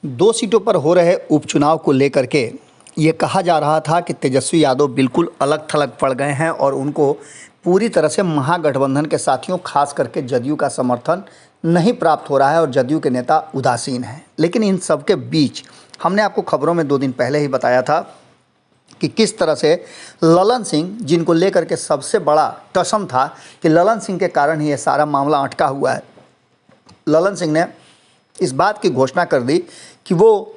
दो सीटों पर हो रहे उपचुनाव को लेकर के ये कहा जा रहा था कि तेजस्वी यादव बिल्कुल अलग थलग पड़ गए हैं और उनको पूरी तरह से महागठबंधन के साथियों खास करके जदयू का समर्थन नहीं प्राप्त हो रहा है और जदयू के नेता उदासीन हैं। लेकिन इन सब के बीच हमने आपको खबरों में 2 दिन पहले ही बताया था कि किस तरह से ललन सिंह, जिनको लेकर के सबसे बड़ा टसम था कि ललन सिंह के कारण ही ये सारा मामला अटका हुआ है, ललन सिंह ने इस बात की घोषणा कर दी कि वो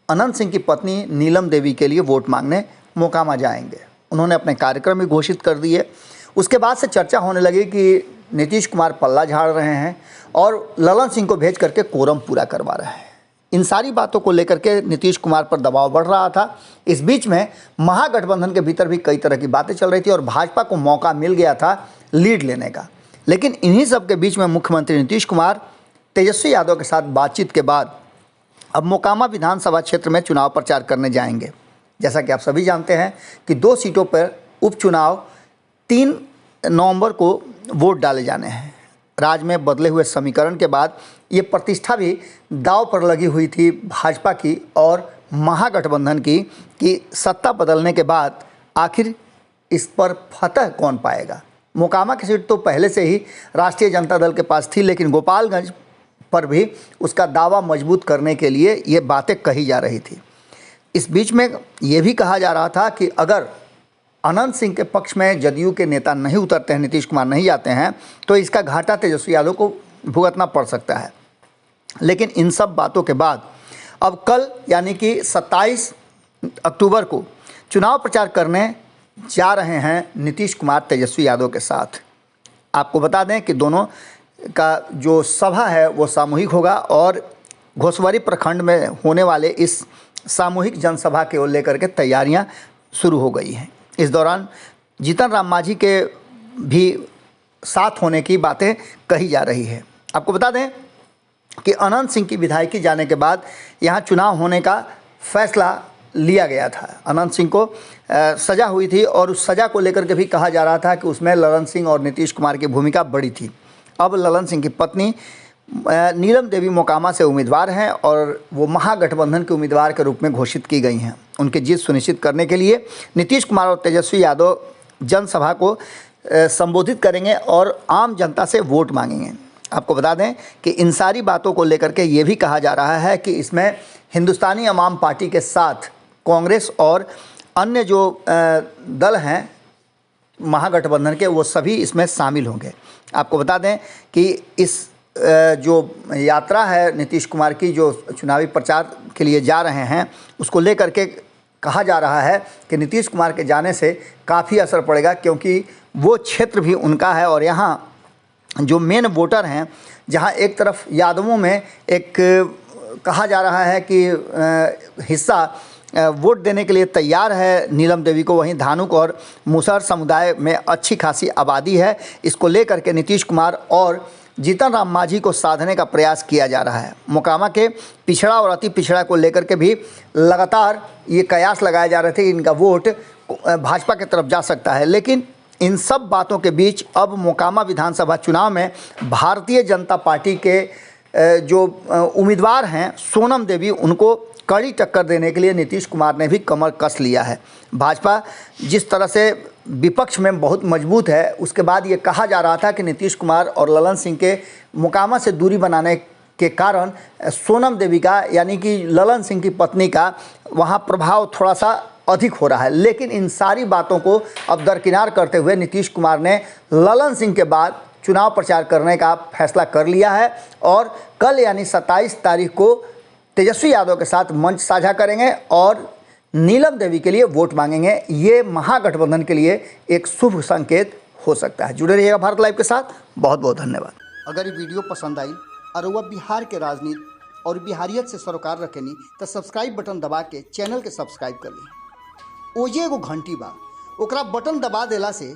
अनंत सिंह की पत्नी नीलम देवी के लिए वोट मांगने मोकामा जाएंगे। उन्होंने अपने कार्यक्रम भी घोषित कर दिए। उसके बाद से चर्चा होने लगी कि नीतीश कुमार पल्ला झाड़ रहे हैं और ललन सिंह को भेज करके कोरम पूरा करवा रहे हैं। इन सारी बातों को लेकर के नीतीश कुमार पर दबाव बढ़ रहा था। इस बीच में महागठबंधन के भीतर भी कई तरह की बातें चल रही थी और भाजपा को मौका मिल गया था लीड लेने का। लेकिन इन्हीं सब के बीच में मुख्यमंत्री नीतीश कुमार तेजस्वी यादव के साथ बातचीत के बाद अब मोकामा विधानसभा क्षेत्र में चुनाव प्रचार करने जाएंगे। जैसा कि आप सभी जानते हैं कि 2 सीटों पर उपचुनाव 3 नवंबर को वोट डाले जाने हैं। राज्य में बदले हुए समीकरण के बाद ये प्रतिष्ठा भी दांव पर लगी हुई थी भाजपा की और महागठबंधन की कि सत्ता बदलने के बाद आखिर इस पर फतह कौन पाएगा। मोकामा की सीट तो पहले से ही राष्ट्रीय जनता दल के पास थी, लेकिन गोपालगंज पर भी उसका दावा मजबूत करने के लिए ये बातें कही जा रही थी। इस बीच में ये भी कहा जा रहा था कि अगर अनंत सिंह के पक्ष में जदयू के नेता नहीं उतरते हैं, नीतीश कुमार नहीं जाते हैं, तो इसका घाटा तेजस्वी यादव को भुगतना पड़ सकता है। लेकिन इन सब बातों के बाद अब कल यानी कि 27 अक्टूबर को चुनाव प्रचार करने जा रहे हैं नीतीश कुमार तेजस्वी यादव के साथ। आपको बता दें कि दोनों का जो सभा है वो सामूहिक होगा और घोसवारी प्रखंड में होने वाले इस सामूहिक जनसभा के लेकर के तैयारियां शुरू हो गई हैं। इस दौरान जीतन राम मांझी के भी साथ होने की बातें कही जा रही है। आपको बता दें कि अनंत सिंह की विधायकी जाने के बाद यहाँ चुनाव होने का फैसला लिया गया था। अनंत सिंह को सज़ा हुई थी और उस सज़ा को लेकर के भी कहा जा रहा था कि उसमें ललन सिंह और नीतीश कुमार की भूमिका बड़ी थी। अब ललन सिंह की पत्नी नीलम देवी मोकामा से उम्मीदवार हैं और वो महागठबंधन के उम्मीदवार के रूप में घोषित की गई हैं। उनकी जीत सुनिश्चित करने के लिए नीतीश कुमार और तेजस्वी यादव जनसभा को संबोधित करेंगे और आम जनता से वोट मांगेंगे। आपको बता दें कि इन सारी बातों को लेकर के ये भी कहा जा रहा है कि इसमें हिंदुस्तानी अवाम पार्टी के साथ कांग्रेस और अन्य जो दल हैं महागठबंधन के, वो सभी इसमें शामिल होंगे। आपको बता दें कि इस जो यात्रा है नीतीश कुमार की, जो चुनावी प्रचार के लिए जा रहे हैं, उसको लेकर के कहा जा रहा है कि नीतीश कुमार के जाने से काफ़ी असर पड़ेगा, क्योंकि वो क्षेत्र भी उनका है और यहाँ जो मेन वोटर हैं, जहाँ एक तरफ यादवों में एक कहा जा रहा है कि हिस्सा वोट देने के लिए तैयार है नीलम देवी को, वहीं धानुक और मुसहर समुदाय में अच्छी खासी आबादी है। इसको लेकर के नीतीश कुमार और जीतन राम मांझी को साधने का प्रयास किया जा रहा है। मोकामा के पिछड़ा और अति पिछड़ा को लेकर के भी लगातार ये कयास लगाए जा रहे थे कि इनका वोट भाजपा की तरफ जा सकता है। लेकिन इन सब बातों के बीच अब मोकामा विधानसभा चुनाव में भारतीय जनता पार्टी के जो उम्मीदवार हैं सोनम देवी, उनको कड़ी टक्कर देने के लिए नीतीश कुमार ने भी कमर कस लिया है। भाजपा जिस तरह से विपक्ष में बहुत मजबूत है, उसके बाद ये कहा जा रहा था कि नीतीश कुमार और ललन सिंह के मोकामा से दूरी बनाने के कारण सोनम देवी का यानी कि ललन सिंह की पत्नी का वहाँ प्रभाव थोड़ा सा अधिक हो रहा है। लेकिन इन सारी बातों को अब दरकिनार करते हुए नीतीश कुमार ने ललन सिंह के बाद चुनाव प्रचार करने का फैसला कर लिया है और कल यानी 27 तारीख को तेजस्वी यादव के साथ मंच साझा करेंगे और नीलम देवी के लिए वोट मांगेंगे। ये महागठबंधन के लिए एक शुभ संकेत हो सकता है। जुड़े रहिएगा भारत लाइव के साथ। बहुत बहुत धन्यवाद। अगर ये वीडियो पसंद आई और वह बिहार के राजनीति और बिहारियत से सरोकार रखेनी तो सब्सक्राइब बटन दबा के चैनल के सब्सक्राइब कर ली। ओजे एगो घंटी बा, ओकरा बटन दबा देला से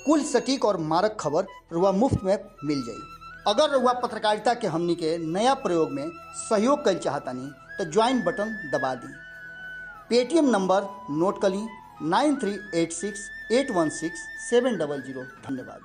कुल सटीक और मारक खबर रुआ मुफ्त में मिल जाई। अगर रुआ पत्रकारिता के हमनी के नया प्रयोग में सहयोग कर चाहतानी तो ज्वाइन बटन दबा दी। पेटीएम नंबर नोट कर ली 9386816700। धन्यवाद।